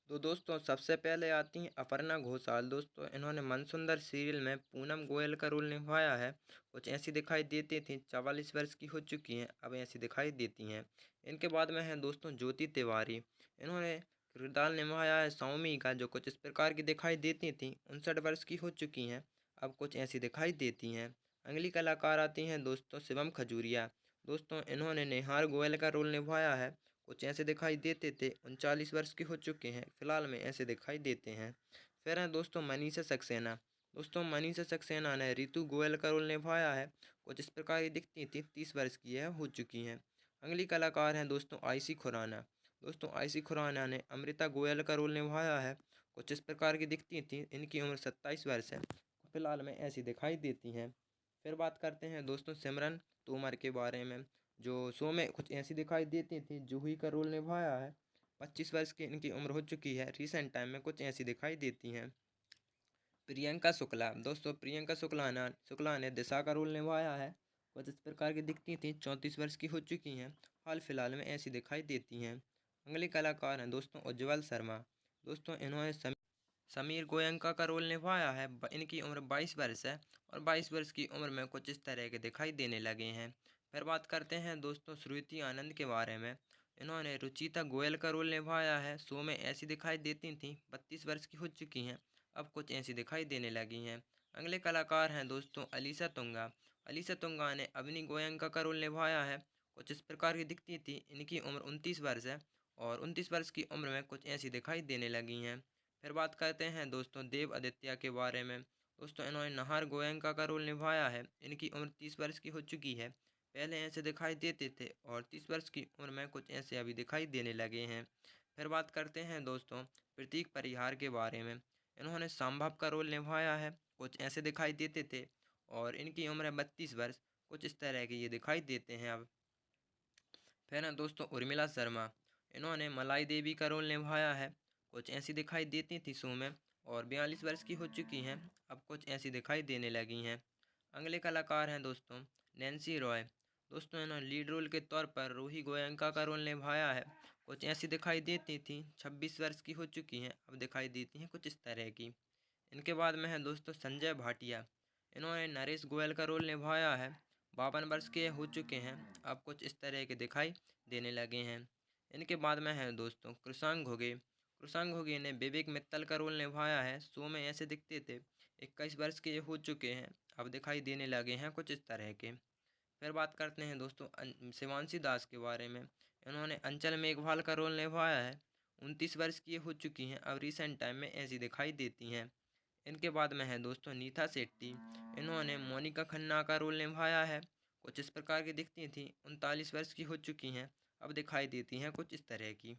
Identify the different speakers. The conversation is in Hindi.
Speaker 1: तो दोस्तों सबसे पहले आती हैं अपर्णा घोषाल। दोस्तों इन्होंने मनसुंदर सीरियल में पूनम गोयल का रोल निभाया है। कुछ ऐसी दिखाई देती थी, 44 वर्ष की हो चुकी हैं, अब ऐसी दिखाई देती हैं। इनके बाद में है दोस्तों ज्योति तिवारी। इन्होंने किरदार निभाया है सौमी का, जो कुछ इस प्रकार की दिखाई देती थी, 59 वर्ष की हो चुकी हैं, अब कुछ ऐसी दिखाई देती हैं। अगली कलाकार आती हैं दोस्तों शिवम खजूरिया। दोस्तों इन्होंने नेहार गोयल का रोल निभाया है। कुछ ऐसे दिखाई देते थे, 39 वर्ष के हो चुके हैं, फिलहाल में ऐसे दिखाई देते हैं। फिर हैं दोस्तों मनीषा सक्सेना। दोस्तों मनीषा सक्सेना ने रितु गोयल का रोल निभाया है। कुछ इस प्रकार की दिखती थी, 30 वर्ष की है हो चुकी हैं। अगली कलाकार हैं दोस्तों आयशी खुराना। दोस्तों आयशी खुराना ने अमृता गोयल का रोल निभाया है। कुछ इस प्रकार की दिखती थी, इनकी उम्र 27 वर्ष है, फिलहाल में ऐसी दिखाई देती हैं। फिर बात करते हैं दोस्तों सिमरन तोमर के बारे में, जो शो में कुछ ऐसी दिखाई देती थी, जूही का रोल निभाया है। 25 वर्ष की इनकी उम्र हो चुकी है, रिसेंट टाइम में कुछ ऐसी दिखाई देती हैं। प्रियंका शुक्ला। दोस्तों प्रियंका शुक्ला ने दिशा का रोल निभाया है। कुछ इस प्रकार की दिखती थी, 34 वर्ष की हो चुकी हैं, हाल फिलहाल में ऐसी दिखाई देती हैं। अगले कलाकार हैं दोस्तों उज्ज्वल शर्मा। दोस्तों इन्होंने समीर गोयनका का रोल निभाया है। इनकी उम्र 22 वर्ष है और 22 वर्ष की उम्र में कुछ इस तरह के दिखाई देने लगे हैं। फिर बात करते हैं दोस्तों श्रुति आनंद के बारे में। इन्होंने रुचिता गोयल का रोल निभाया है। शो में ऐसी दिखाई देती थी, 32 वर्ष की हो चुकी हैं, अब कुछ ऐसी दिखाई देने लगी हैं। अगले कलाकार हैं दोस्तों अलीसा तुंगा। अलीसा तुंगा ने अवनी गोयनका का रोल निभाया है। कुछ इस प्रकार की दिखती थी, इनकी उम्र 29 वर्ष है और 29 वर्ष की उम्र में कुछ ऐसी दिखाई देने लगी हैं। फिर बात करते हैं दोस्तों देव आदित्य के बारे में। दोस्तों इन्होंने नाहर गोयनका का रोल निभाया है। इनकी उम्र 30 वर्ष की हो चुकी है, पहले ऐसे दिखाई देते थे और 30 वर्ष की उम्र में कुछ ऐसे अभी दिखाई देने लगे हैं। फिर बात करते हैं दोस्तों प्रतीक परिहार के बारे में। इन्होंने संभव का रोल निभाया है। कुछ ऐसे दिखाई देते थे और इनकी उम्र है 32 वर्ष, कुछ इस तरह के ये दिखाई देते हैं अब। फिर हैं दोस्तों उर्मिला शर्मा। इन्होंने मलाई देवी का रोल निभाया है। कुछ ऐसी दिखाई देती थी शो में और 42 वर्ष की हो चुकी हैं, अब कुछ ऐसी दिखाई देने लगी हैं। अगले कलाकार हैं दोस्तों नैन्सी रॉय। दोस्तों इन्होंने लीड रोल के तौर पर रूही गोयनका का रोल निभाया है। कुछ ऐसी दिखाई देती थी, 26 वर्ष की हो चुकी हैं, अब दिखाई देती हैं कुछ इस तरह की। इनके बाद में है दोस्तों संजय भाटिया। इन्होंने नरेश गोयल का रोल निभाया है। 52 वर्ष के हो चुके हैं, अब कुछ इस तरह के दिखाई देने लगे हैं। इनके बाद में है दोस्तों कृषांक घोगे। कृषांक घोगे ने विवेक मित्तल का रोल निभाया है। शो में ऐसे दिखते थे, 21 वर्ष के हो चुके हैं, अब दिखाई देने लगे हैं कुछ इस तरह के। फिर बात करते हैं दोस्तों शिवांशी दास के बारे में। इन्होंने अंचल मेघवाल का रोल निभाया है। 29 वर्ष की हो चुकी हैं, अब रिसेंट टाइम में ऐसी दिखाई देती हैं। इनके बाद में है दोस्तों नीता शेट्टी। इन्होंने मोनिका खन्ना का रोल निभाया है। कुछ इस प्रकार की दिखती थी, 39 वर्ष की हो चुकी हैं, अब दिखाई देती हैं कुछ इस तरह की।